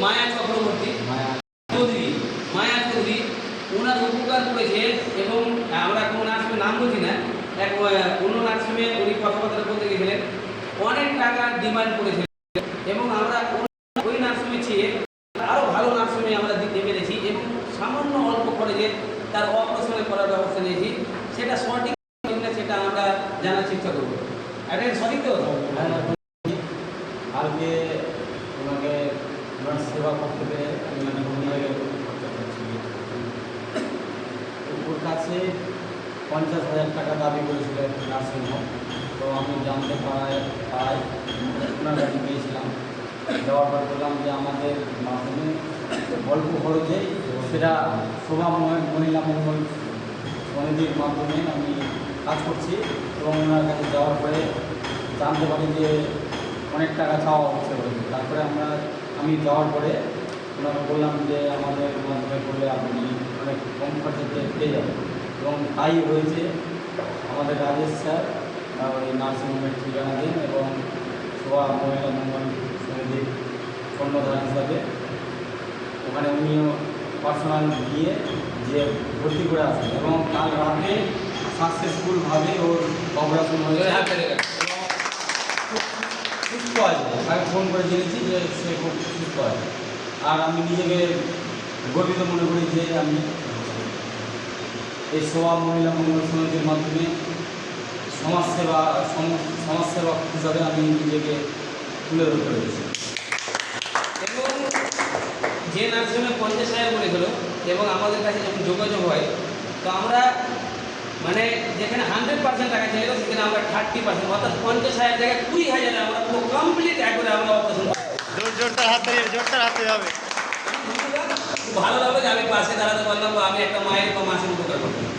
মায়া চক্রবর্তী চৌধুরী, মায়া চৌধুরী, ওনার উপকার করেছে এবং আমরা কোনো নার্সিংয়ের নাম বলছি না, এক অন্য নার্সিংয়ে উনি কথাবার্তা বলতে গেছিলেন, অনেক টাকা ডিমান্ড করেছিলেন এবং আমরা ওই নার্সিংয়ে চেয়ে আরও ভালো নার্সিংয়ে আমরা দিতে পেরেছি এবং সামান্য অল্প খরচে তার অপারেশনে করার ব্যবস্থা নিয়েছি। সেটা সঠিক কিনা সেটা আমরা জানার চেষ্টা করবো। এটা সঠিক তো? আজকে ওনাকে ওনার সেবা করতে পেরে আমি অনেক উন্নয়নের ওর কাছে 50,000 টাকা দাবি করেছিল নার্সিংহোম। তো আমি জানতে পারায় ওনার কাছে গিয়েছিলাম, যাওয়ার পর বললাম যে আমাদের মাধ্যমে অল্প খরচে সেটা শোভা মহিলা মঙ্গল সমিতির মাধ্যমে আমি কাজ করছি এবং ওনার কাছে যাওয়ার পরে জানতে পারি যে অনেক টাকা চাওয়া হচ্ছে বলে। তারপরে আমি যাওয়ার পরে ওনাকে বললাম যে আমাদের মাধ্যমে করলে আপনি অনেক কম খরচাতে পেয়ে যাবেন এবং তাই হয়েছে। আমাদের রাজেশ স্যার ওই নার্সিংহোমের ঠিকানা দেন এবং শোভা মহিলা মঙ্গল সমিতির কর্ণধার হিসাবে ওখানে উনিও পার্সোনাল গিয়ে যে ভর্তি করে আসেন এবং কাল রাতে সাকসেসফুলভাবে ওর অপারেশন হয়ে সুস্থ আছে। তাকে ফোন করে জেনেছি যে সে খুব সুস্থ আছে। আর আমি নিজেকে গর্বিত মনে করি যে আমি এই শোভা মহিলা মঙ্গল সমিতির মাধ্যমে সমাজসেবক হিসাবে আমি নিজেকে তুলে ধরতে পেরেছি। এবং যে নার্সিংহোমে 50,000 বলেছিল এবং আমাদের কাছে যখন যোগাযোগ হয় তো আমরা মানে যেখানে 100% টাকা চাইল সেখানে আমরা 30% অর্থাৎ 50,000 জায়গায় 20,000 আমরা পুরো কমপ্লিট একবারে আমরা অপারেশন জোরটার হাতে যাবে। ভালো লাগলো যে আমি পাশে দাঁড়াতে পারলাম বা আমি একটা মায়ের বা মাসের উপকার করতাম।